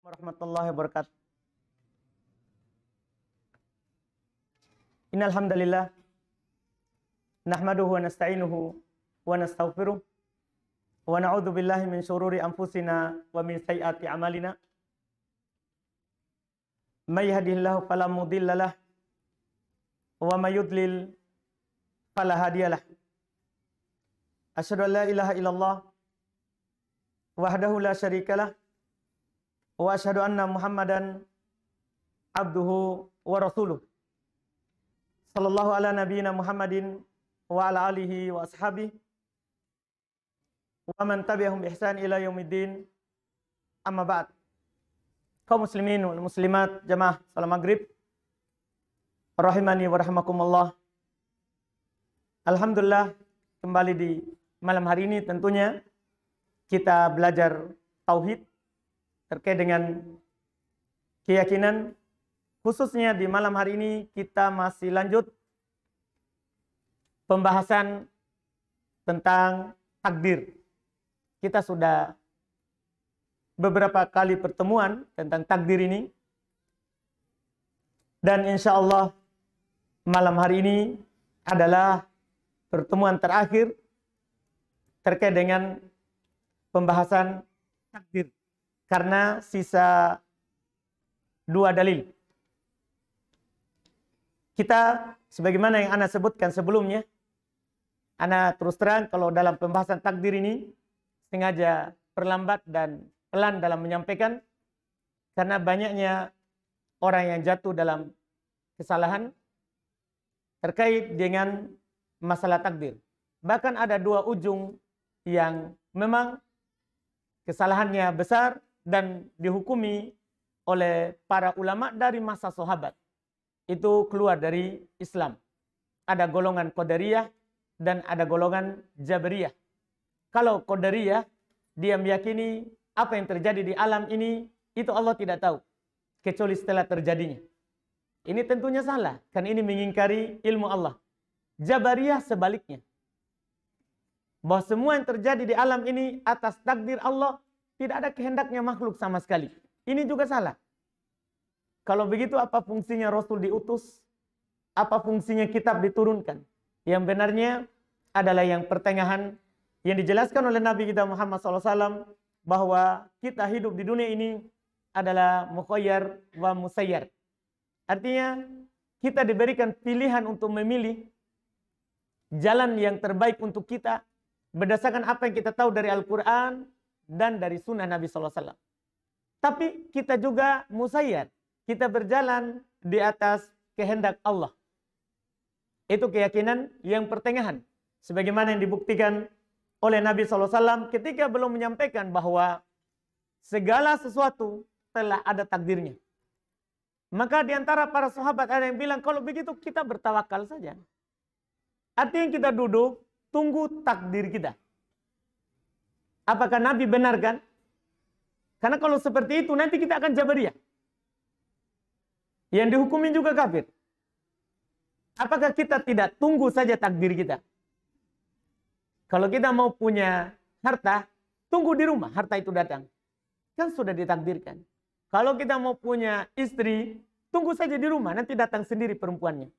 Warahmatullahi wabarakatuh. Innal hamdalillah nahmaduhu wa nasta'inuhu wa nastaghfiruh wa na'udzu billahi min syururi anfusina wa min sayyiati a'malina. May yahdihillahu fala mudhillalah wa may yudlil fala hadiyalah. Asyhadu an la ilaha illallah wahdahu la syarikalah wa asyhadu anna Muhammadan abduhu wa rasuluh. Sallallahu ala nabiyyina Muhammadin wa ala alihi wa ashabihi wa man tabi'ahum bi ihsan ila yaumiddin. Amma ba'd. Kaum muslimin wal muslimat jamaah salat maghrib rahimani wa rahimakumullah. Alhamdulillah, kembali di malam hari ini tentunya kita belajar tauhid terkait dengan keyakinan. Khususnya di malam hari ini kita masih lanjut pembahasan tentang takdir. Kita sudah beberapa kali pertemuan tentang takdir ini. Dan insya Allah malam hari ini adalah pertemuan terakhir terkait dengan pembahasan takdir. Karena sisa 2 dalil. Kita, sebagaimana yang Ana sebutkan sebelumnya, Ana terus terang kalau dalam pembahasan takdir ini sengaja perlambat dan pelan dalam menyampaikan, karena banyaknya orang yang jatuh dalam kesalahan terkait dengan masalah takdir. Bahkan ada 2 ujung yang memang kesalahannya besar dan dihukumi oleh para ulama dari masa sahabat. Itu keluar dari Islam. Ada golongan Qadariyah dan ada golongan Jabariyah. Kalau Qadariyah, dia meyakini apa yang terjadi di alam ini, itu Allah tidak tahu, kecuali setelah terjadinya. Ini tentunya salah, kan ini mengingkari ilmu Allah. Jabariyah sebaliknya. Bahwa semua yang terjadi di alam ini atas takdir Allah, tidak ada kehendaknya makhluk sama sekali. Ini juga salah. Kalau begitu apa fungsinya Rasul diutus? Apa fungsinya kitab diturunkan? Yang benarnya adalah yang pertengahan yang dijelaskan oleh Nabi kita Muhammad SAW, bahwa kita hidup di dunia ini adalah mukhayyar wa musayyar. Artinya kita diberikan pilihan untuk memilih jalan yang terbaik untuk kita berdasarkan apa yang kita tahu dari Al-Quran dan dari sunnah Nabi SAW. Tapi kita juga musayyar. Kita berjalan di atas kehendak Allah. Itu keyakinan yang pertengahan. Sebagaimana yang dibuktikan oleh Nabi SAW ketika belum menyampaikan bahwa segala sesuatu telah ada takdirnya. Maka di antara para sahabat ada yang bilang, kalau begitu kita bertawakal saja. Artinya kita duduk, tunggu takdir kita. Apakah Nabi benarkan? Karena kalau seperti itu nanti kita akan Jabariyah. Yang dihukumi juga kafir. Apakah kita tidak tunggu saja takdir kita? Kalau kita mau punya harta, tunggu di rumah harta itu datang. Kan sudah ditakdirkan. Kalau kita mau punya istri, tunggu saja di rumah, nanti datang sendiri perempuannya.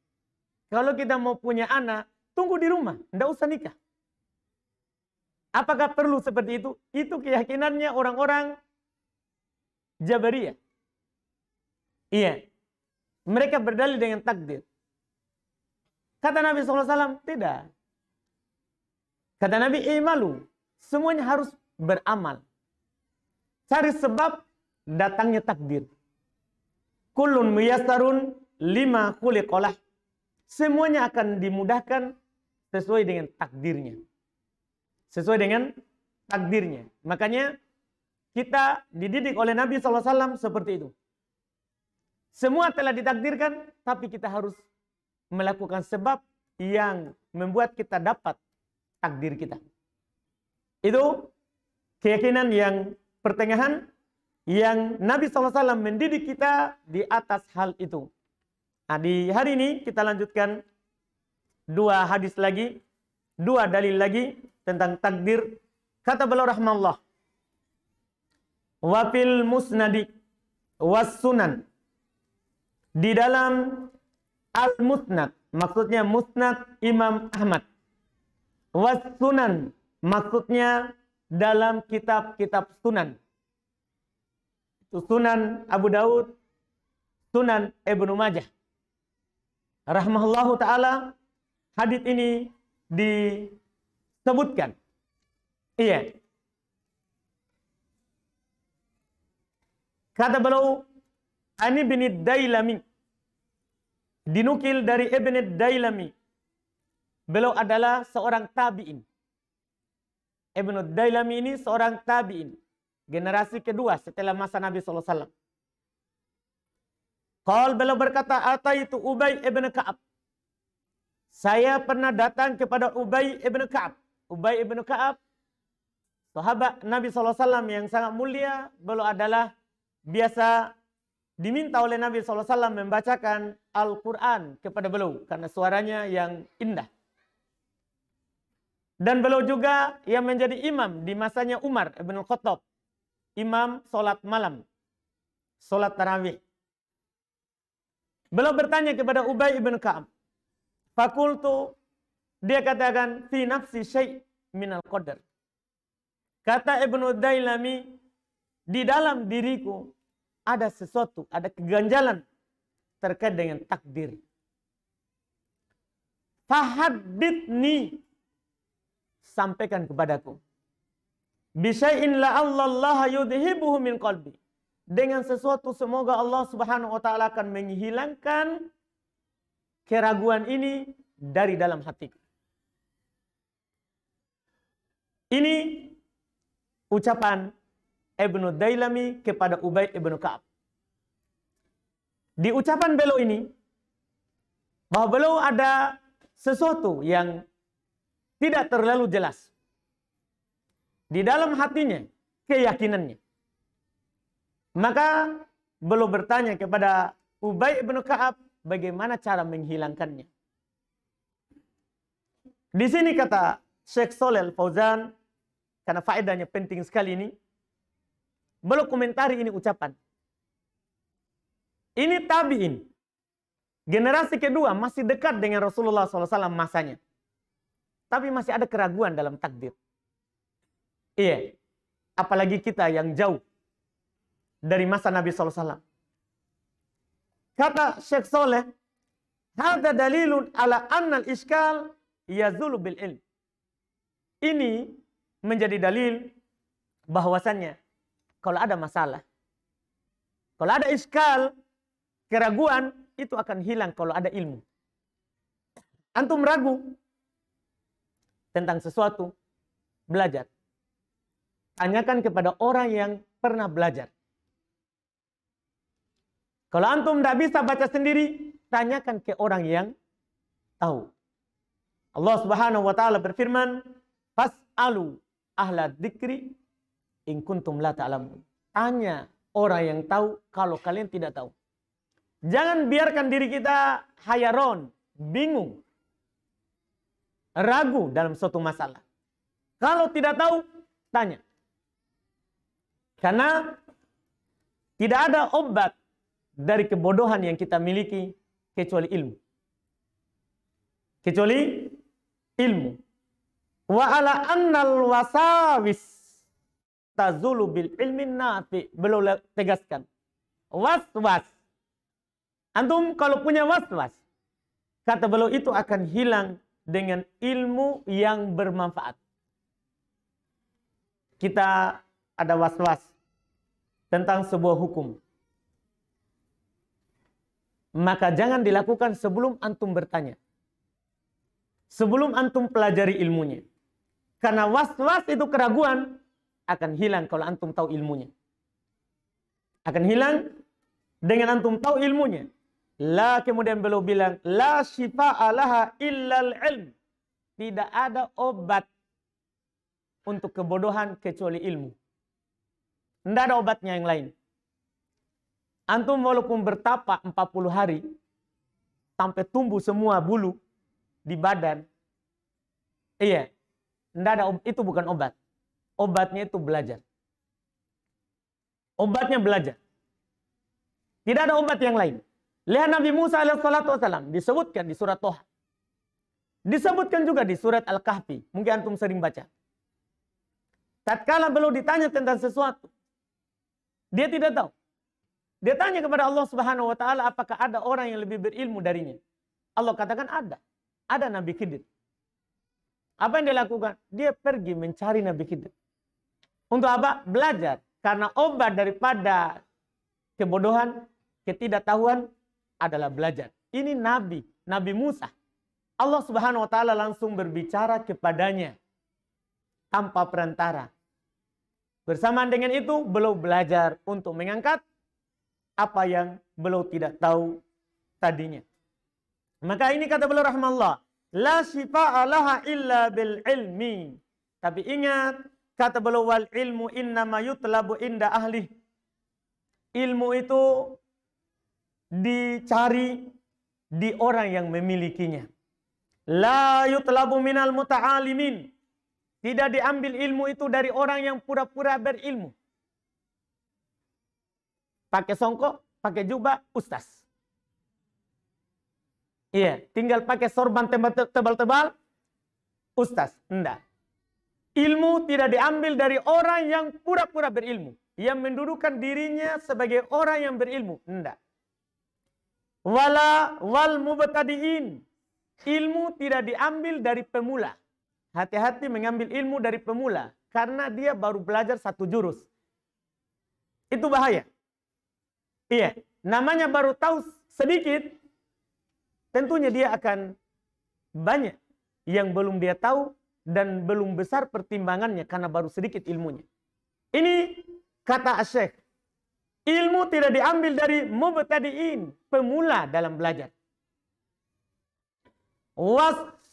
Kalau kita mau punya anak, tunggu di rumah, tidak usah nikah. Apakah perlu seperti itu? Itu keyakinannya orang-orang Jabariyah. Iya. Mereka berdalil dengan takdir. Kata Nabi SAW, tidak. Kata Nabi, i'malu. Semuanya harus beramal. Cari sebab datangnya takdir. Kullun muyassarun lima khuliqalah. Semuanya akan dimudahkan sesuai dengan takdirnya. Sesuai dengan takdirnya. Makanya kita dididik oleh Nabi SAW seperti itu. Semua telah ditakdirkan, tapi kita harus melakukan sebab yang membuat kita dapat takdir kita. Itu keyakinan yang pertengahan, yang Nabi SAW mendidik kita di atas hal itu. Nah, di hari ini kita lanjutkan 2 hadis lagi, 2 dalil lagi tentang takdir. Kata beliau rahmatullah, wa fil musnadi was sunan. Di dalam al-musnad, maksudnya musnad Imam Ahmad. Was sunan, maksudnya dalam kitab-kitab sunan. Itu Sunan Abu Daud, Sunan Ibnu Majah. Rahimahullahu ta'ala, hadits ini disebutkan. Iya. Kata beliau, Ani bin Dailami, dinukil dari Ibn Dailami. Beliau adalah seorang tabi'in. Ibn Dailami ini seorang tabi'in, generasi kedua setelah masa Nabi SAW. Qal, beliau berkata, ataitu Ubay ibn Ka'ab. Saya pernah datang kepada Ubay ibn Ka'ab. Ubay ibn Ka'ab, sahabat Nabi SAW yang sangat mulia. Beliau adalah biasa diminta oleh Nabi SAW membacakan Al-Quran kepada beliau karena suaranya yang indah. Dan beliau juga yang menjadi imam di masanya Umar ibn Khattab. Imam solat malam, solat tarawih. Beliau bertanya kepada Ubay ibn Ka'ab. Fakultu, dia katakan, fi nafsi syai' minal qadar. Kata Ibnu Dailami, di dalam diriku ada sesuatu, ada keganjalan terkait dengan takdir. Fahaddithni, sampaikan kepadaku. Bisyai'in la'allallaha yudhibuhu min qalbi. Dengan sesuatu semoga Allah Subhanahu wa taala akan menghilangkan keraguan ini dari dalam hatiku. Ini ucapan Ibnu Dailami kepada Ubay ibn Ka'ab. Di ucapan beliau ini, bahwa beliau ada sesuatu yang tidak terlalu jelas di dalam hatinya, keyakinannya. Maka beliau bertanya kepada Ubay ibn Ka'ab, bagaimana cara menghilangkannya. Di sini kata Syekh Shalih Al-Fauzan, karena faedahnya penting sekali ini, beliau komentari ini ucapan. Ini tabi'in, generasi kedua, masih dekat dengan Rasulullah SAW masanya. Tapi masih ada keraguan dalam takdir. Iya, apalagi kita yang jauh dari masa Nabi SAW. Kata Syekh Shalih, hadza dalilun ala anna al-iskal yazulu bil ilm. Ini menjadi dalil bahwasannya kalau ada masalah, kalau ada iskal, keraguan, itu akan hilang kalau ada ilmu. Antum ragu tentang sesuatu, belajar. Tanyakan kepada orang yang pernah belajar. Kalau antum tidak bisa baca sendiri, tanyakan ke orang yang tahu. Allah Subhanahu wa taala berfirman, "Fas'alu ahla dzikri in kuntum la ta'lamun." Tanya orang yang tahu kalau kalian tidak tahu. Jangan biarkan diri kita hayaron, bingung, ragu dalam suatu masalah. Kalau tidak tahu, tanya. Karena tidak ada obat dari kebodohan yang kita miliki kecuali ilmu. Kecuali ilmu. Wa ala annal wasawis tazulu bil ilmi nafi. Beliau tegaskan. Was-was. Antum kalau punya was-was, kata beliau, itu akan hilang dengan ilmu yang bermanfaat. Kita ada was-was tentang sebuah hukum. Maka jangan dilakukan sebelum antum bertanya. Sebelum antum pelajari ilmunya. Karena was-was itu keraguan akan hilang kalau antum tahu ilmunya. Akan hilang dengan antum tahu ilmunya. La, kemudian beliau bilang, la syifa'a laha illal ilm. Tidak ada obat untuk kebodohan kecuali ilmu. Tidak ada obatnya yang lain. Antum walaupun bertapa 40 hari, sampai tumbuh semua bulu di badan, iya, tidak ada, itu bukan obat. Obatnya itu belajar. Obatnya belajar. Tidak ada obat yang lain. Lihat Nabi Musa alaihissalam disebutkan di surat Toha. Disebutkan juga di surat Al-Kahfi. Mungkin antum sering baca. Tatkala beliau ditanya tentang sesuatu, dia tidak tahu. Dia tanya kepada Allah Subhanahu wa taala, apakah ada orang yang lebih berilmu darinya? Allah katakan ada. Ada Nabi Khidir. Apa yang dia lakukan? Dia pergi mencari Nabi Khidir. Untuk apa? Belajar. Karena obat daripada kebodohan, ketidaktahuan adalah belajar. Ini Nabi Musa. Allah Subhanahu wa taala langsung berbicara kepadanya tanpa perantara. Bersamaan dengan itu, beliau belajar untuk mengangkat apa yang beliau tidak tahu tadinya. Maka ini kata beliau rahmatullah, la syifaa'a laha illa bil ilmi. Tapi ingat, kata beliau, wal ilmu innama yutlabu inda ahli. Ilmu itu dicari di orang yang memilikinya. La yutlabu minal muta'alimin. Tidak diambil ilmu itu dari orang yang pura-pura berilmu. Pakai songkok, pakai jubah, ustaz. Iya, tinggal pakai sorban tebal-tebal, ustaz. Enggak. Ilmu tidak diambil dari orang yang pura-pura berilmu. Yang mendudukan dirinya sebagai orang yang berilmu. Enggak. Wal mubtadi'in. Ilmu tidak diambil dari pemula. Hati-hati mengambil ilmu dari pemula. Karena dia baru belajar satu jurus. Itu bahaya. Iya. Namanya baru tahu sedikit. Tentunya dia akan banyak yang belum dia tahu. Dan belum besar pertimbangannya. Karena baru sedikit ilmunya. Ini kata Syekh. Ilmu tidak diambil dari mubtadi'in. Pemula dalam belajar.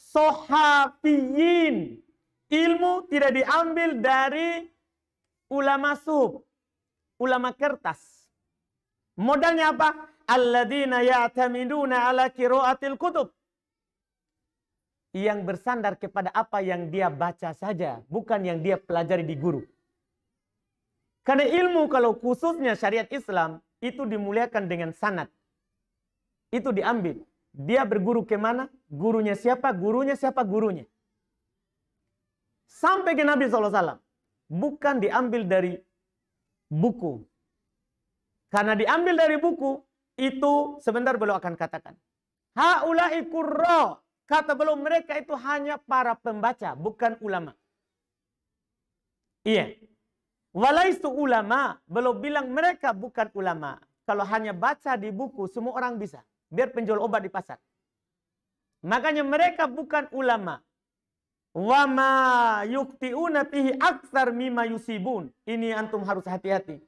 Sohafiyin. Ilmu tidak diambil dari ulama sub, ulama kertas. Modalnya apa? Alladzina ya'tamiduna ala qiraatil kutub. Yang bersandar kepada apa yang dia baca saja, bukan yang dia pelajari di guru. Karena ilmu kalau khususnya syariat Islam itu dimuliakan dengan sanad. Itu diambil. Dia berguru kemana? Gurunya siapa? Gurunya siapa? Gurunya. Sampai ke Nabi SAW. Bukan diambil dari buku. Karena diambil dari buku, itu sebentar beliau akan katakan. Haula'i qurra. Kata beliau, mereka itu hanya para pembaca, bukan ulama. Iya. Walaistu ulama. Beliau bilang mereka bukan ulama. Kalau hanya baca di buku, semua orang bisa. Biar penjual obat di pasar. Makanya mereka bukan ulama. Wa ma yukti'una fihi aktsar mimma yusibun. Ini antum harus hati-hati.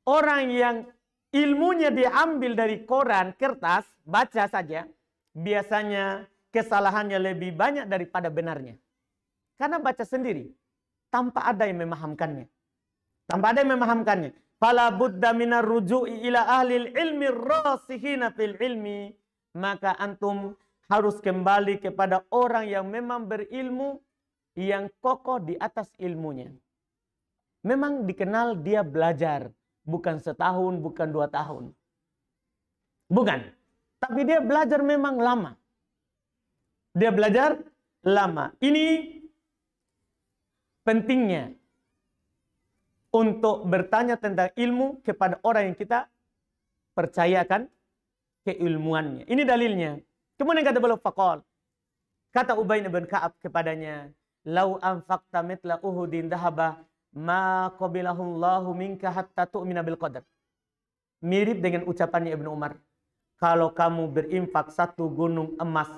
Orang yang ilmunya diambil dari koran, kertas, baca saja, biasanya kesalahannya lebih banyak daripada benarnya. Karena baca sendiri, tanpa ada yang memahamkannya. Tanpa ada yang memahamkannya. Fala budda minar ruju'i ila ahlil ilmi rasihina fil ilmi. Maka antum harus kembali kepada orang yang memang berilmu, yang kokoh di atas ilmunya. Memang dikenal dia belajar. Bukan setahun, bukan 2 tahun. Bukan. Tapi dia belajar memang lama. Dia belajar lama. Ini pentingnya untuk bertanya tentang ilmu kepada orang yang kita percayakan keilmuannya. Ini dalilnya. Kemudian kata beliau faqal. Kata Ubay bin Ka'ab kepadanya, "Lau anfaqta mithla Uhudin dhahaba ma qabilahu Allahu minka hatta tu'mina bil qadar." Mirip dengan ucapannya Ibnu Umar. Kalau kamu berinfak 1 gunung emas,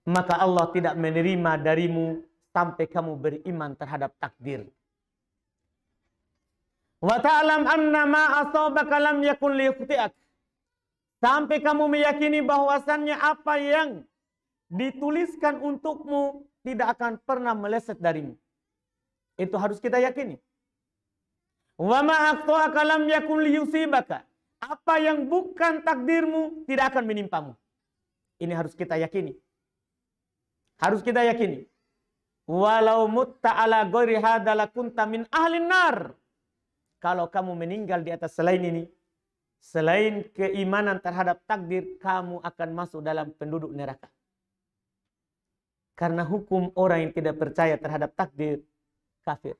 maka Allah tidak menerima darimu sampai kamu beriman terhadap takdir. Wa ta'lam anna ma asabaka lam yakun liyukhti'ak. Sampai kamu meyakini bahwasannya apa yang dituliskan untukmu tidak akan pernah meleset darimu. Itu harus kita yakini. Wa ma akhta'aka lam yakun liyusibaka. Apa yang bukan takdirmu tidak akan menimpamu. Ini harus kita yakini. Harus kita yakini. Walau mutta ala ghairi hadza lakunta min ahlin nar. kalau kamu meninggal di atas selain ini, selain keimanan terhadap takdir, kamu akan masuk dalam penduduk neraka. Karena hukum orang yang tidak percaya terhadap takdir, kafir.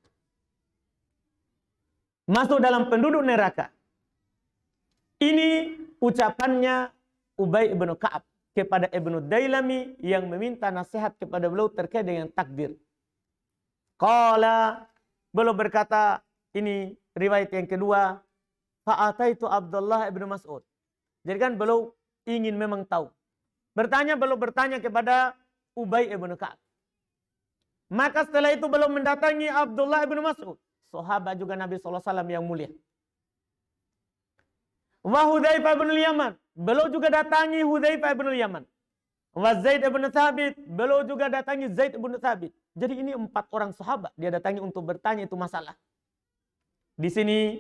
Masuk dalam penduduk neraka. Ini ucapannya Ubay ibn Ka'ab kepada Ibnu Dailami yang meminta nasihat kepada beliau terkait dengan takdir. Qala, beliau berkata, ini riwayat yang kedua, fa'ataitu Abdullah ibn Mas'ud. Jadi kan beliau ingin memang tahu. Beliau bertanya kepada Ubay ibn Ka'ab. Maka setelah itu beliau mendatangi Abdullah ibn Mas'ud, sahabat juga Nabi SAW yang mulia. Wa Hudzaifah bin Yaman, beliau juga datangi Hudzaifah bin Yaman. Wa Zaid bin Thabit, beliau juga datangi Zaid bin Thabit. Jadi ini 4 orang sahabat dia datangi untuk bertanya itu masalah. Di sini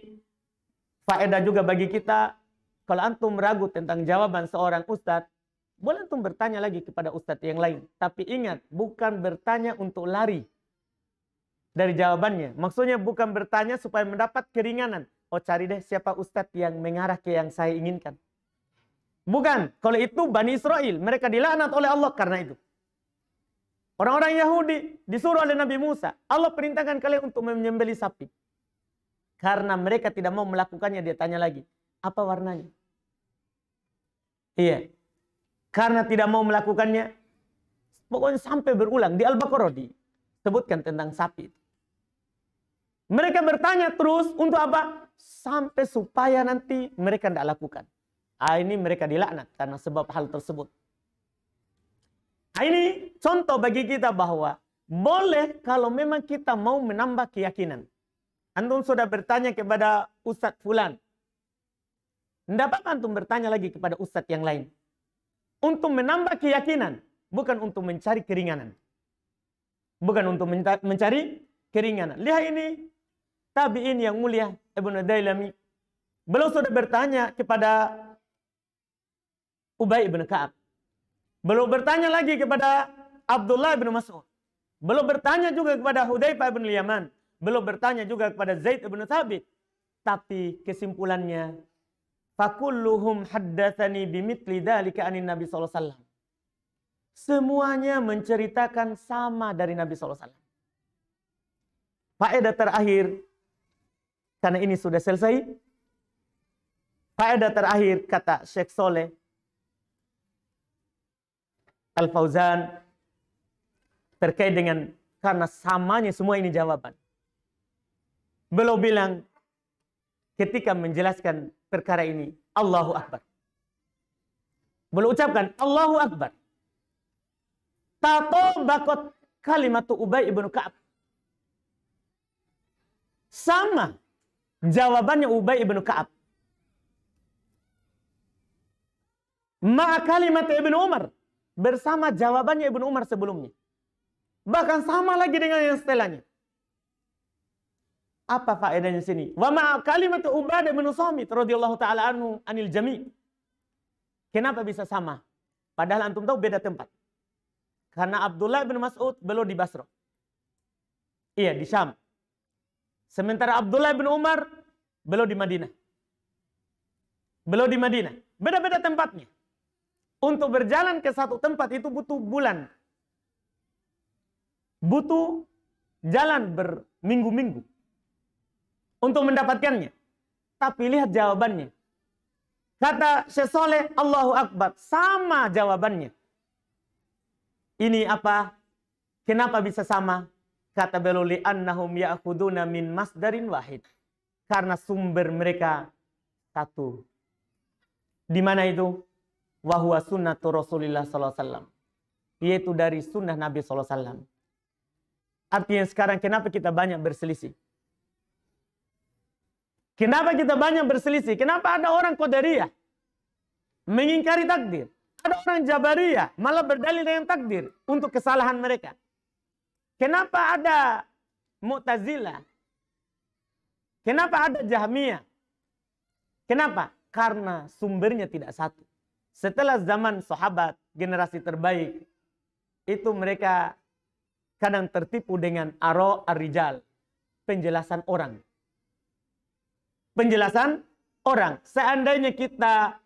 faedah juga bagi kita, kalau antum ragu tentang jawaban seorang ustadz, boleh antum bertanya lagi kepada ustadz yang lain. Tapi ingat, bukan bertanya untuk lari dari jawabannya. Maksudnya bukan bertanya supaya mendapat keringanan. Oh, cari deh siapa ustadz yang mengarah ke yang saya inginkan. Bukan. Kalau itu Bani Israel, mereka dilaknat oleh Allah karena itu. Orang-orang Yahudi disuruh oleh Nabi Musa, Allah perintahkan kalian untuk menyembelih sapi. Karena mereka tidak mau melakukannya, dia tanya lagi, apa warnanya? Iya. Karena tidak mau melakukannya, pokoknya sampai berulang. Di Al-Baqarah disebutkan tentang sapi. Mereka bertanya terus untuk apa? Sampai supaya nanti mereka tidak lakukan. Ini mereka dilaknat karena sebab hal tersebut. Ini contoh bagi kita bahwa boleh kalau memang kita mau menambah keyakinan. Antum sudah bertanya kepada Ustadz Fulan. Tidak apa-apa antum bertanya lagi kepada Ustadz yang lain. Untuk menambah keyakinan, bukan untuk mencari keringanan. Bukan untuk mencari keringanan. Lihat ini, tabi'in yang mulia, Ibnu Dailami. Beliau sudah bertanya kepada Ubay ibn Ka'ab. Beliau bertanya lagi kepada Abdullah bin Mas'ud. Beliau bertanya juga kepada Hudzaifah bin Yaman. Beliau bertanya juga kepada Zaid bin Thabit. Tapi kesimpulannya, fakulluhum haddatsani bimithli dzalika anin Nabi sallallahu alaihi wasallam. Semuanya menceritakan sama dari Nabi sallallahu alaihi wasallam. Faedah terakhir, karena ini sudah selesai. Faedah terakhir kata Syekh Saleh Al-Fauzan terkait dengan karena samanya semua ini jawaban. Beliau bilang ketika menjelaskan perkara ini, Allahu Akbar. Beliau ucapkan Allahu Akbar. Tatabaqat kalimatu Ubay ibn Ka'ab. Sama jawabannya Ubay ibn Ka'ab. Ma'a kalimat Ibnu Umar. Bersama jawabannya Ibnu Umar sebelumnya. Bahkan sama lagi dengan yang setelahnya. Apa faedahnya sini? Wa ma'a kalimat Ubadah bin Samit radhiyallahu taala anhu anil jami'. Kenapa bisa sama? Padahal antum tahu beda tempat. Karena Abdullah bin Mas'ud beliau di Basra. Iya, di Syam. Sementara Abdullah bin Umar beliau di Madinah. Beliau di Madinah. Beda-beda tempatnya. Untuk berjalan ke satu tempat itu butuh bulan. Butuh jalan berminggu-minggu untuk mendapatkannya. Tapi lihat jawabannya. Kata Syekh Saleh, Allahu Akbar. Sama jawabannya. Ini apa? Kenapa bisa sama? Kata beliau, li'annahum ya'khuduna min masdarin wahid. Karena sumber mereka satu. Di mana itu? Wa huwa sunnatu Rasulillah sallallahu alaihi wasallam. Yaitu dari sunnah Nabi sallallahu alaihi wasallam. Artinya sekarang kenapa kita banyak berselisih? Kenapa kita banyak berselisih? Kenapa ada orang Qadariyah mengingkari takdir? Ada orang Jabariyah malah berdalil dengan takdir untuk kesalahan mereka. Kenapa ada Mu'tazilah? Kenapa ada Jahmiyah? Kenapa? Karena sumbernya tidak satu. Setelah zaman sahabat, generasi terbaik, itu mereka kadang tertipu dengan ar-rijal, penjelasan orang. penjelasan orang. Seandainya kita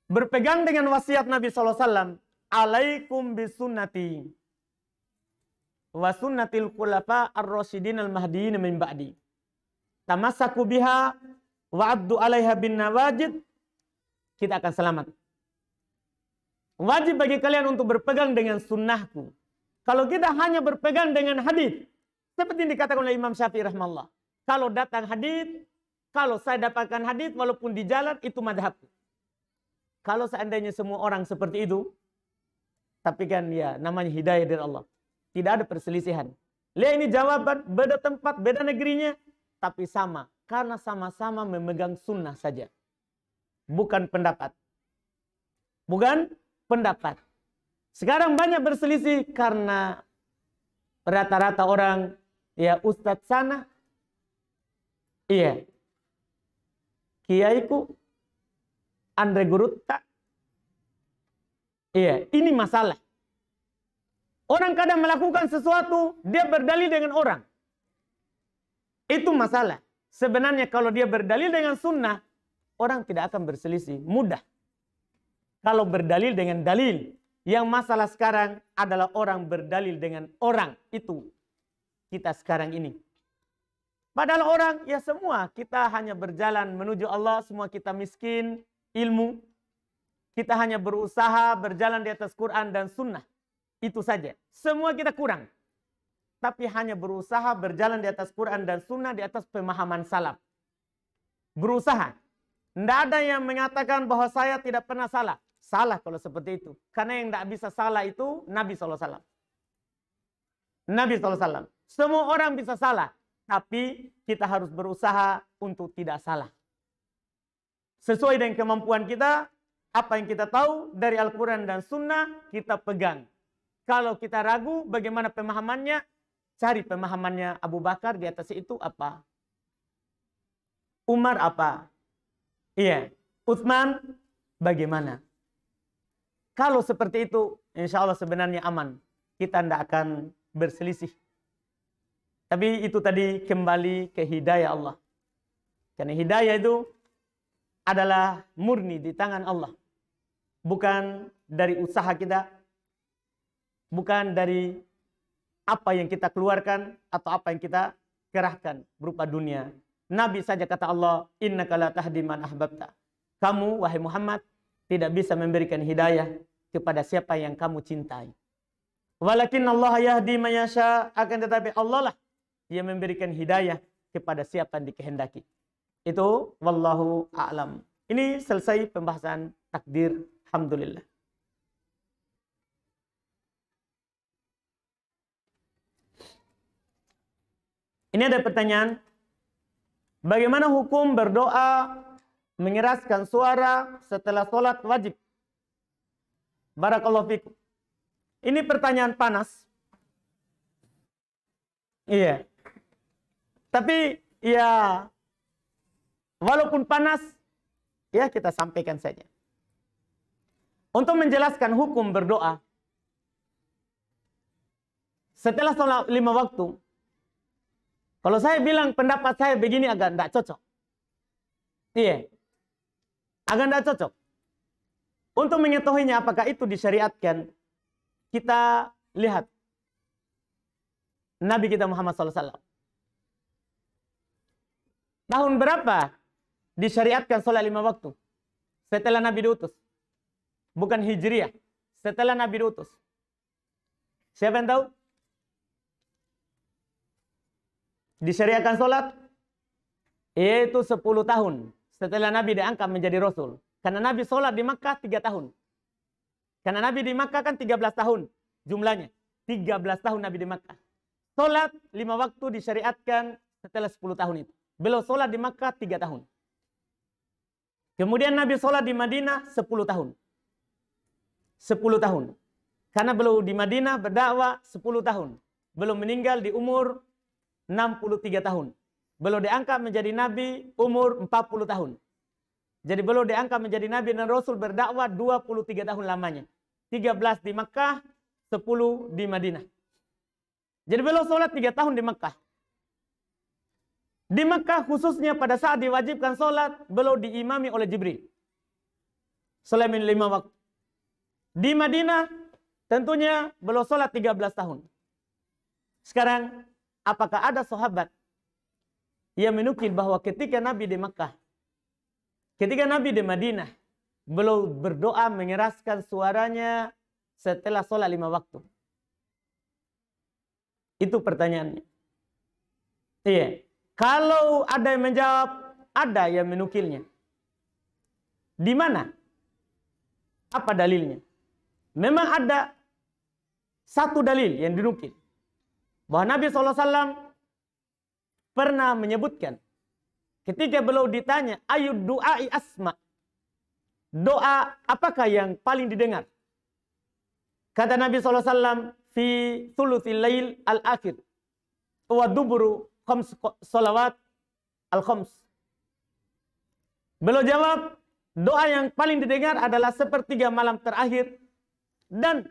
berpegang dengan wasiat Nabi SAW, alaikum bisunnati wa sunnatil khulafa ar-rasyidin al-mahdiyyin min ba'di. Tamassaku biha wa abdu 'alaiha bin nawajid. Kita akan selamat. Wajib bagi kalian untuk berpegang dengan sunnahku. Kalau kita hanya berpegang dengan hadis, seperti yang dikatakan oleh Imam Syafi'i rahimahullah, kalau datang hadis, kalau saya dapatkan hadis walaupun di jalan, itu madhabku. Kalau seandainya semua orang seperti itu, tapi kan ya namanya hidayah dari Allah. Tidak ada perselisihan. Lihat ini jawaban, beda tempat, beda negerinya, tapi sama. Karena sama-sama memegang sunnah saja. Bukan pendapat. Bukan pendapat. Sekarang banyak berselisih karena rata-rata orang, ya ustadz sana, iya, kiaiku, Andre Gurutta, iya, ini masalah. Orang kadang melakukan sesuatu, dia berdalil dengan orang. Itu masalah. Sebenarnya kalau dia berdalil dengan sunnah, orang tidak akan berselisih. Mudah. Kalau berdalil dengan dalil. Yang masalah sekarang adalah orang berdalil dengan orang. Itu kita sekarang ini. Padahal orang, ya semua. Kita hanya berjalan menuju Allah. Semua kita miskin ilmu. Kita hanya berusaha berjalan di atas Quran dan sunnah. Itu saja. Semua kita kurang. Tapi hanya berusaha berjalan di atas Quran dan sunnah, di atas pemahaman salaf. Berusaha. Tidak ada yang mengatakan bahwa saya tidak pernah salah. Salah kalau seperti itu. Karena yang tidak bisa salah itu Nabi SAW. Nabi SAW. Semua orang bisa salah. Tapi kita harus berusaha untuk tidak salah. Sesuai dengan kemampuan kita, apa yang kita tahu dari Al-Quran dan sunnah, kita pegang. Kalau kita ragu bagaimana pemahamannya, cari pemahamannya Abu Bakar di atas itu apa? Umar apa? Iya. Utsman bagaimana? Kalau seperti itu, insya Allah sebenarnya aman. Kita tidak akan berselisih. Tapi itu tadi kembali ke hidayah Allah. Karena hidayah itu adalah murni di tangan Allah. Bukan dari usaha kita. Bukan dari apa yang kita keluarkan atau apa yang kita kerahkan berupa dunia. Nabi saja kata Allah, innaka la tahdi man ahbabta. Kamu, wahai Muhammad, tidak bisa memberikan hidayah kepada siapa yang kamu cintai. Walakin Allah yahdi man yasha, akan tetapi Allah lah yang memberikan hidayah kepada siapa yang dikehendaki. Itu wallahu a'lam. Ini selesai pembahasan takdir. Alhamdulillah. Ini ada pertanyaan. Bagaimana hukum berdoa mengeraskan suara setelah sholat wajib? Barakallahu fikum. Ini pertanyaan panas. Iya. Tapi ya walaupun panas, ya kita sampaikan saja. Untuk menjelaskan hukum berdoa setelah sholat 5 waktu, kalau saya bilang pendapat saya begini agak tidak cocok. Iya. Agak tidak cocok. Untuk mengetahuinya apakah itu disyariatkan, kita lihat Nabi kita Muhammad SAW. Tahun berapa disyariatkan sholat 5 waktu? Setelah Nabi diutus. Bukan Hijriah. Setelah Nabi diutus. Siapa yang tahu? Disyariatkan sholat, yaitu 10 tahun setelah Nabi diangkat menjadi Rasul. Karena Nabi sholat di Makkah 3 tahun. Karena Nabi di Makkah kan 13 tahun jumlahnya. 13 tahun Nabi di Makkah. Sholat 5 waktu disyariatkan setelah 10 tahun itu. Beliau sholat di Makkah 3 tahun. Kemudian Nabi sholat di Madinah 10 tahun. 10 tahun. Karena beliau di Madinah berdakwah 10 tahun. Beliau meninggal di umur 63 tahun. Beliau diangkat menjadi Nabi umur 40 tahun. Jadi beliau diangkat menjadi Nabi dan Rasul berdakwah 23 tahun lamanya. 13 di Makkah, 10 di Madinah. Jadi beliau sholat 3 tahun di Makkah. Di Mekah khususnya pada saat diwajibkan sholat, beliau diimami oleh Jibril. Selain 5 waktu. Di Madinah tentunya beliau sholat 13 tahun. Sekarang, apakah ada sahabat yang menukil bahwa ketika Nabi di Mekah, ketika Nabi di Madinah, beliau berdoa mengeraskan suaranya setelah sholat 5 waktu? Itu pertanyaannya. Iya. Kalau ada yang menjawab, ada yang menukilnya. Di mana? Apa dalilnya? Memang ada satu dalil yang dinukil. Bahwa Nabi SAW pernah menyebutkan. Ketika beliau ditanya, ayud du'ai asma. Doa apakah yang paling didengar? Kata Nabi SAW, fi thuluthil lail al-akhir. Wa duburu khams salawat al-khams. Beliau jawab, doa yang paling didengar adalah sepertiga malam terakhir dan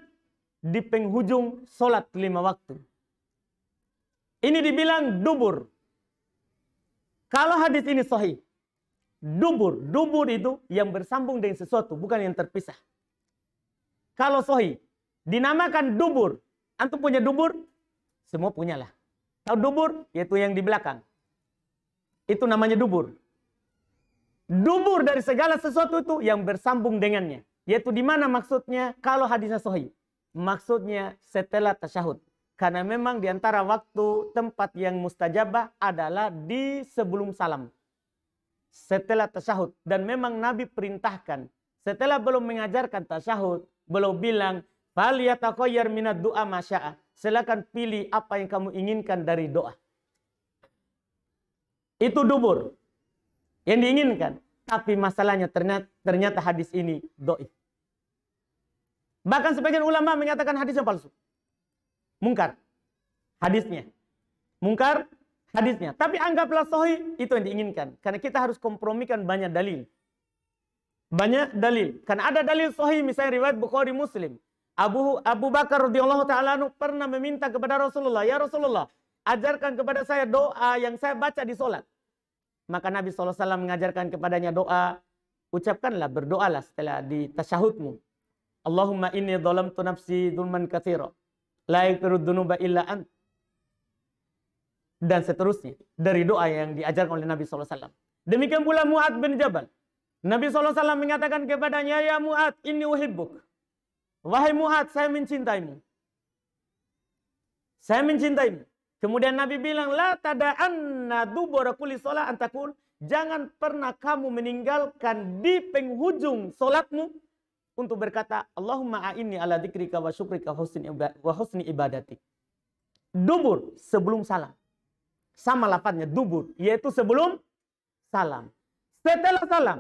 di penghujung solat 5 waktu. Ini dibilang dubur. Kalau hadis ini sahih, dubur itu yang bersambung dengan sesuatu, bukan yang terpisah. Kalau sahih, dinamakan dubur. Antum punya dubur? Semua punyalah. Tahu dubur? Yaitu yang di belakang. Itu namanya dubur. Dubur dari segala sesuatu itu yang bersambung dengannya. Yaitu di mana maksudnya kalau hadisnya sahih? Maksudnya setelah tasyahud. Karena memang di antara waktu tempat yang mustajabah adalah di sebelum salam. Setelah tasyahud. Dan memang Nabi perintahkan. Setelah belum mengajarkan tasyahud, belum bilang, fal yatakhayyar minad du'a masya'a. Silakan pilih apa yang kamu inginkan dari doa. Itu dubur yang diinginkan. Tapi masalahnya ternyata hadis ini dhaif. Bahkan sebagian ulama menyatakan hadisnya palsu. Mungkar hadisnya. Mungkar hadisnya. Tapi anggaplah sahih, itu yang diinginkan. Karena kita harus kompromikan banyak dalil. Banyak dalil. Karena ada dalil sahih misalnya riwayat Bukhari Muslim. Abu Bakar radhiyallahu ta'ala pernah meminta kepada Rasulullah, ya Rasulullah, ajarkan kepada saya doa yang saya baca di solat. Maka Nabi SAW mengajarkan kepadanya doa, ucapkanlah, berdoalah setelah di tasyahudmu. Allahumma inni dhalamtu nafsi dhulman katsira, la yaghfiru dzunuba illa ant. Dan seterusnya dari doa yang diajarkan oleh Nabi SAW. Demikian pula Mu'adz bin Jabal. Nabi SAW mengatakan kepadanya, ya Mu'adz, inni uhibbuk. Wahai Mu'adz, saya mencintaimu. Saya mencintaimu. Kemudian Nabi bilang, la tada'anna dubura kulli shalah antakul. Jangan pernah kamu meninggalkan di penghujung solatmu untuk berkata, Allahumma a'inni ala dzikrika wa syukrika wa husni ibadati. Dubur sebelum salam. Sama lafadznya dubur, yaitu sebelum salam. Setelah salam,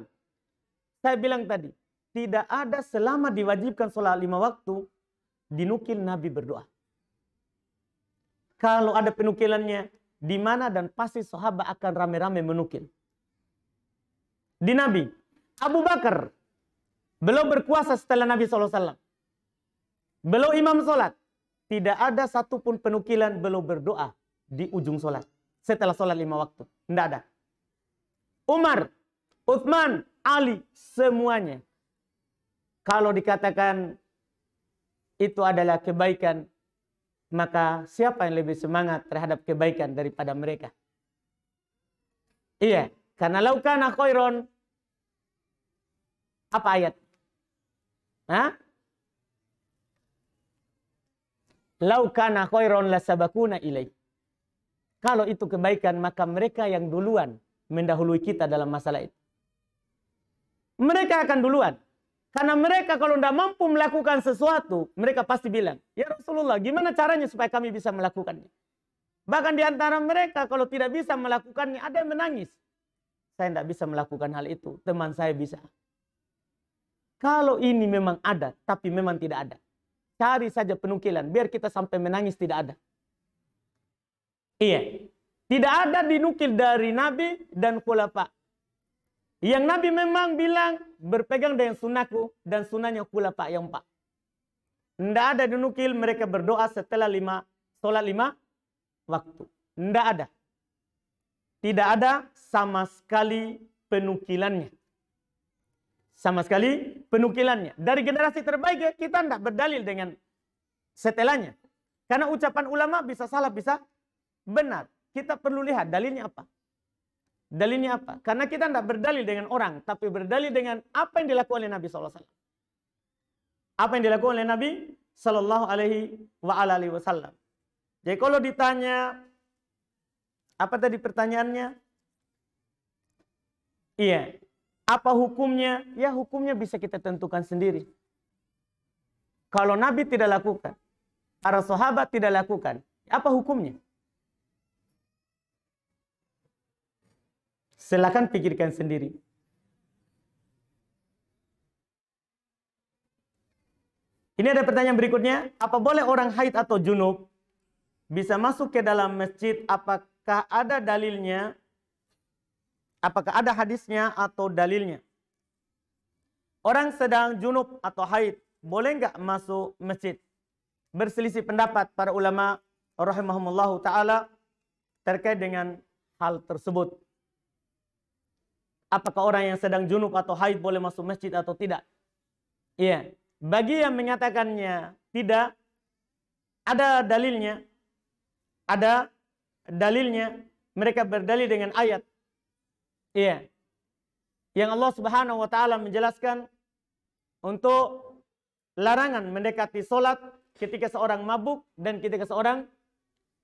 saya bilang tadi, tidak ada selama diwajibkan sholat 5 waktu, dinukil Nabi berdoa. Kalau ada penukilannya, di mana dan pasti sahabat akan rame-rame menukil. Di Nabi, Abu Bakar, beliau berkuasa setelah Nabi SAW. Beliau imam sholat. Tidak ada satupun penukilan beliau berdoa di ujung sholat. Setelah sholat 5 waktu. Tidak ada. Umar, Utsman, Ali, semuanya. Kalau dikatakan itu adalah kebaikan, maka siapa yang lebih semangat terhadap kebaikan daripada mereka? Iya, karena lau kana khairon, apa ayat? Hah? Lau kana khairon lasabakuna ilaih. Kalau itu kebaikan, maka mereka yang duluan mendahului kita dalam masalah itu. Mereka akan duluan. Karena mereka kalau tidak mampu melakukan sesuatu, mereka pasti bilang, ya Rasulullah, gimana caranya supaya kami bisa melakukannya? Bahkan di antara mereka kalau tidak bisa melakukannya, ada yang menangis. Saya tidak bisa melakukan hal itu, teman saya bisa. Kalau ini memang ada, tapi memang tidak ada. Cari saja penukilan, biar kita sampai menangis tidak ada. Iya, tidak ada dinukil dari Nabi dan khulafa. Yang Nabi memang bilang berpegang dengan sunnahku dan sunnahnya khulafa yang 4. Tidak ada dinukil mereka berdoa setelah sholat 5 waktu. Tidak ada. tidak ada sama sekali penukilannya. Sama sekali penukilannya. Dari generasi terbaik ya, kita tidak berdalil dengan setelahnya. Karena ucapan ulama bisa salah, bisa benar. Kita perlu lihat dalilnya apa. Dalilnya apa? Karena kita tidak berdalil dengan orang, tapi berdalil dengan apa yang dilakukan oleh Nabi SAW. Apa yang dilakukan oleh Nabi Sallallahu Alaihi Wasallam. Jadi kalau ditanya, apa tadi pertanyaannya? Iya. Apa hukumnya? Ya hukumnya bisa kita tentukan sendiri. Kalau Nabi tidak lakukan, para sahabat tidak lakukan, apa hukumnya? Silakan pikirkan sendiri. Ini ada pertanyaan berikutnya. Apa boleh orang haid atau junub bisa masuk ke dalam masjid? Apakah ada dalilnya? Apakah ada hadisnya atau dalilnya? Orang sedang junub atau haid, boleh nggak masuk masjid? Berselisih pendapat para ulama rahimahumullahu ta'ala terkait dengan hal tersebut. Apakah orang yang sedang junub atau haid boleh masuk masjid atau tidak? Iya. Bagi yang mengatakannya tidak, ada dalilnya. Ada dalilnya. Mereka berdalil dengan ayat. Iya. Yang Allah Subhanahu wa taala menjelaskan untuk larangan mendekati solat ketika seorang mabuk dan ketika seorang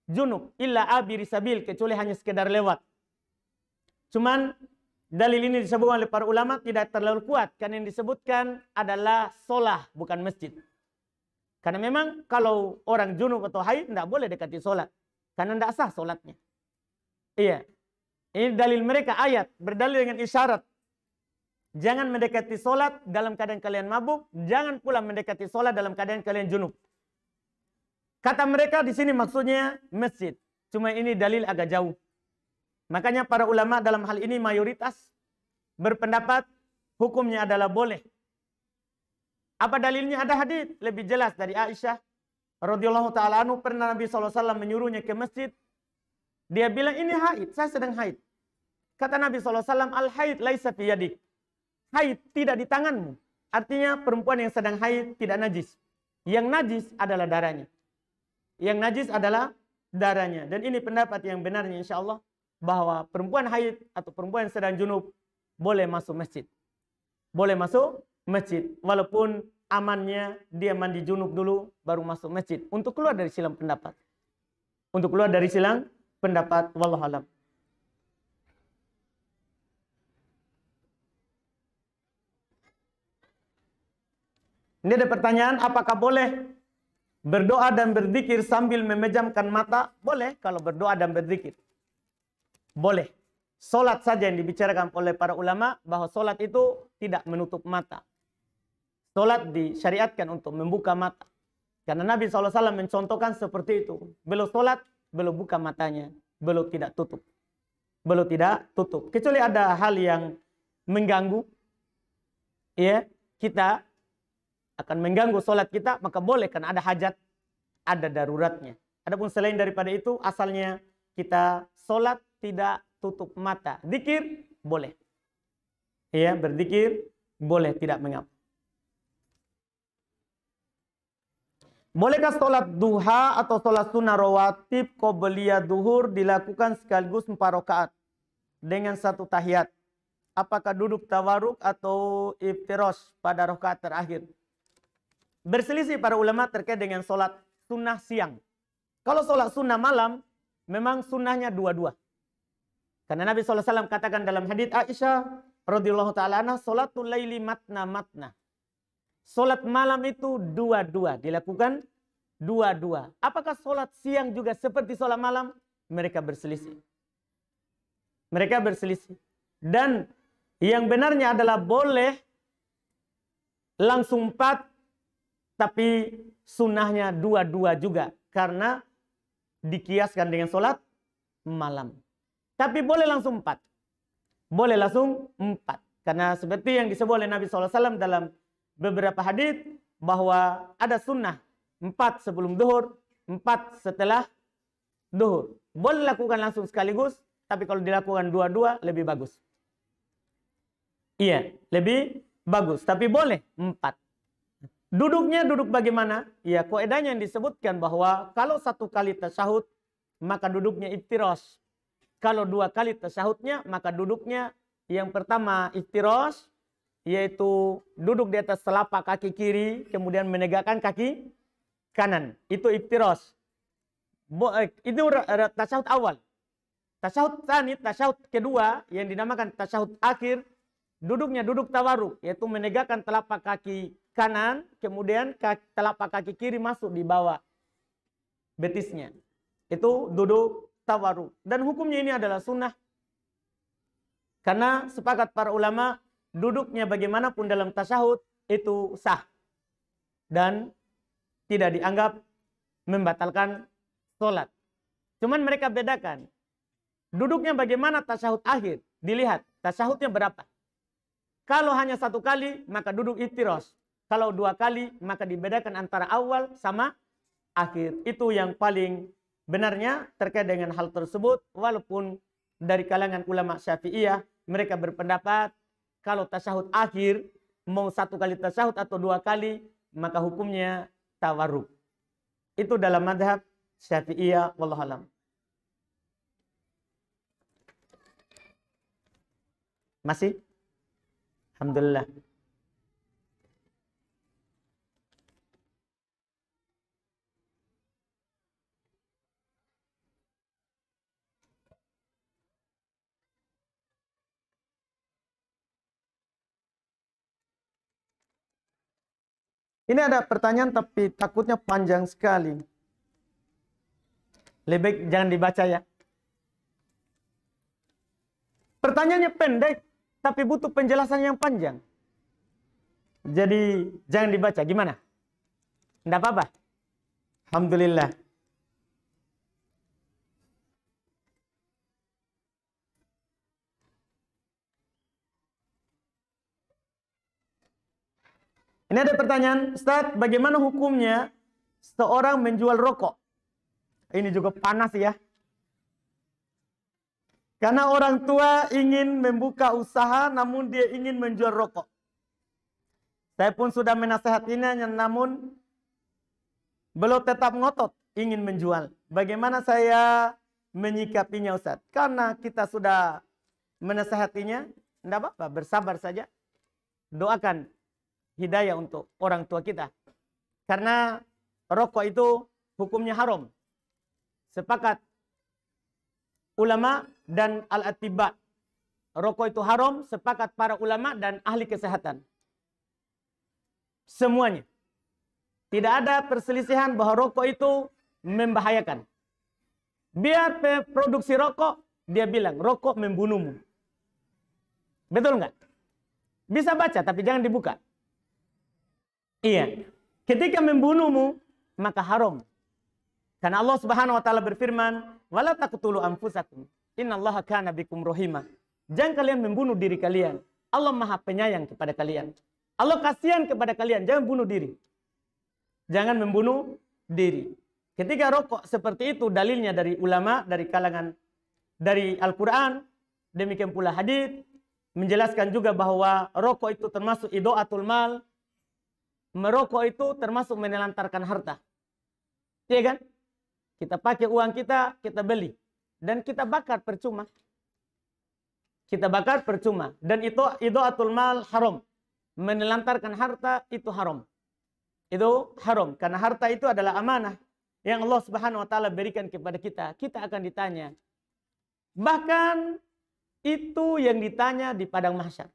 junub, illa abiri sabil, kecuali hanya sekedar lewat. Cuman dalil ini disebutkan oleh para ulama tidak terlalu kuat karena yang disebutkan adalah solah, bukan masjid. Karena memang kalau orang junub atau haid tidak boleh dekati solat karena tidak sah solatnya. Iya. Ini dalil mereka ayat, berdalil dengan isyarat. Jangan mendekati solat dalam keadaan kalian mabuk, jangan pula mendekati solat dalam keadaan kalian junub. Kata mereka di sini maksudnya masjid. Cuma ini dalil agak jauh. Makanya para ulama dalam hal ini mayoritas berpendapat hukumnya adalah boleh. Apa dalilnya? Ada hadis lebih jelas dari Aisyah radhiyallahu taala anhu, pernah Nabi SAW menyuruhnya ke masjid. Dia bilang, ini haid, saya sedang haid. Kata Nabi SAW, al-haid laisa fi yadik. Haid tidak di tanganmu. Artinya perempuan yang sedang haid tidak najis. Yang najis adalah darahnya. Yang najis adalah darahnya. Dan ini pendapat yang benarnya insya Allah, bahwa perempuan haid atau perempuan yang sedang junub boleh masuk masjid. Boleh masuk masjid. Walaupun amannya dia mandi junub dulu baru masuk masjid. Untuk keluar dari silang pendapat. Untuk keluar dari silang pendapat, wallahu alam. Ini ada pertanyaan, apakah boleh berdoa dan berzikir sambil memejamkan mata? Boleh kalau berdoa dan berzikir. Boleh. Solat saja yang dibicarakan oleh para ulama bahwa solat itu tidak menutup mata. Solat disyariatkan untuk membuka mata. Karena Nabi SAW mencontohkan seperti itu. Beliau solat, beliau buka matanya, beliau tidak tutup. Beliau tidak tutup. Kecuali ada hal yang mengganggu, ya, kita akan mengganggu solat kita, maka boleh karena ada hajat, ada daruratnya. Adapun selain daripada itu, asalnya kita solat tidak tutup mata. Zikir boleh. Ya, berzikir boleh, tidak mengapa. Bolehkah sholat duha atau sholat sunnah rawatib qobliyah duhur dilakukan sekaligus 4 rakaat dengan 1 tahiyat? Apakah duduk tawaruk atau iftirosh pada rakaat terakhir? Berselisih para ulama terkait dengan sholat sunnah siang. Kalau sholat sunnah malam, memang sunnahnya dua-dua. Karena Nabi SAW katakan dalam hadits Aisyah radhiyallahu ta'ala anha, sholatul laili matna. Sholat malam itu dua-dua, dilakukan dua-dua. Apakah sholat siang juga seperti sholat malam? Mereka berselisih. Mereka berselisih. Dan yang benarnya adalah boleh langsung 4, tapi sunnahnya dua-dua juga. Karena dikiaskan dengan sholat malam. Tapi boleh langsung 4. Boleh langsung 4. Karena seperti yang disebut oleh Nabi SAW dalam beberapa hadis bahwa ada sunnah 4 sebelum duhur, 4 setelah duhur. Boleh lakukan langsung sekaligus, tapi kalau dilakukan dua-dua lebih bagus. Iya, lebih bagus, tapi boleh 4. Duduknya duduk bagaimana? Ya, kaidahnya yang disebutkan bahwa kalau 1 kali tasyahud, maka duduknya iftirosh. Kalau 2 kali tasyahudnya, maka duduknya yang pertama iftirosh, yaitu duduk di atas telapak kaki kiri, kemudian menegakkan kaki kanan. Itu iftirosh. Itu tasyahud awal. Tasyahud tsani, tasyahud kedua yang dinamakan tasyahud akhir, duduknya duduk tawarruk, yaitu menegakkan telapak kaki kanan, kemudian telapak kaki kiri masuk di bawah betisnya. Itu duduk tawarruk. Dan hukumnya ini adalah sunnah. Karena sepakat para ulama, duduknya bagaimanapun dalam tasyahud itu sah. Dan tidak dianggap membatalkan sholat. Cuman mereka bedakan. Duduknya bagaimana tasyahud akhir. Dilihat tasyahudnya berapa. Kalau hanya 1 kali, maka duduk iftirosh. Kalau 2 kali, maka dibedakan antara awal sama akhir. Itu yang paling benarnya terkait dengan hal tersebut. Walaupun dari kalangan ulama Syafi'iyah, mereka berpendapat kalau tasyahud akhir, mau 1 kali tasyahud atau 2 kali, maka hukumnya tawarruk. Itu dalam madhab Syafi'iyah, wallahualam. Masih? Alhamdulillah. Ini ada pertanyaan tapi takutnya panjang sekali. Lebih baik jangan dibaca ya. Pertanyaannya pendek tapi butuh penjelasan yang panjang. Jadi jangan dibaca. Gimana? Tidak apa-apa? Alhamdulillah. Ini ada pertanyaan, Ustaz, bagaimana hukumnya seorang menjual rokok? Ini juga panas ya. Karena orang tua ingin membuka usaha, namun dia ingin menjual rokok. Saya pun sudah menasehatinya, namun belum tetap ngotot ingin menjual. Bagaimana saya menyikapinya, Ustaz? Karena kita sudah menasehatinya, tidak apa-apa, bersabar saja. Doakan hidayah untuk orang tua kita. Karena rokok itu hukumnya haram. Sepakat ulama dan al-atibba. Rokok itu haram, sepakat para ulama dan ahli kesehatan. Semuanya. Tidak ada perselisihan bahwa rokok itu membahayakan. Biar produksi rokok, dia bilang, rokok membunuhmu. Betul nggak? Bisa baca, tapi jangan dibuka. Iya. Ketika membunuhmu, maka haram. Karena Allah Subhanahu wa taala berfirman, "Wala taqtulu anfusakum, innallaha kana bikum rahima." Jangan kalian membunuh diri kalian. Allah Maha Penyayang kepada kalian. Allah kasihan kepada kalian, jangan bunuh diri. Jangan membunuh diri. Ketika rokok seperti itu dalilnya dari ulama, dari kalangan dari Al-Qur'an, demikian pula hadis menjelaskan juga bahwa rokok itu termasuk idaatul mal. Merokok itu termasuk menelantarkan harta. Iya kan? Kita pakai uang kita, kita beli. Dan kita bakar percuma. Kita bakar percuma. Dan itu idaatul mal haram. Menelantarkan harta itu haram. Itu haram. Karena harta itu adalah amanah yang Allah Subhanahu wa taala berikan kepada kita. Kita akan ditanya. Bahkan itu yang ditanya di padang mahsyar.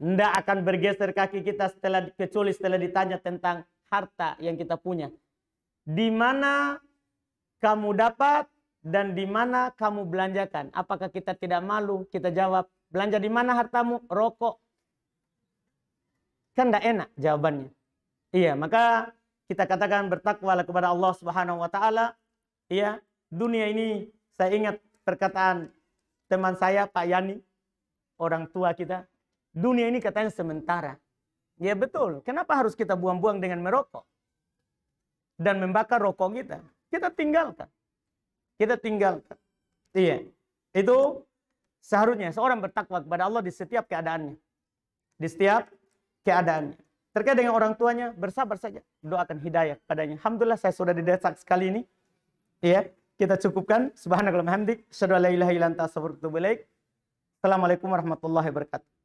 Tidak akan bergeser kaki kita kecuali setelah ditanya tentang harta yang kita punya. Di mana kamu dapat dan di mana kamu belanjakan? Apakah kita tidak malu? Kita jawab, belanja di mana hartamu? Rokok. Kan tidak enak jawabannya. Iya, maka kita katakan bertakwalah kepada Allah Subhanahu wa taala. Iya, dunia ini saya ingat perkataan teman saya Pak Yani, orang tua kita. Dunia ini katanya sementara. Ya betul. Kenapa harus kita buang-buang dengan merokok? Dan membakar rokok kita. Kita tinggalkan. Kita tinggalkan. Iya. Itu seharusnya seorang bertakwa kepada Allah di setiap keadaannya. Di setiap keadaannya. Terkait dengan orang tuanya, bersabar saja. Doakan hidayah padanya. Alhamdulillah saya sudah didesak sekali ini. Ya, kita cukupkan. Subhanakallahumma hamdik. Asyhadu an la ilaha illa anta astaghfiruka wa atubu ilaik. Assalamualaikum warahmatullahi wabarakatuh.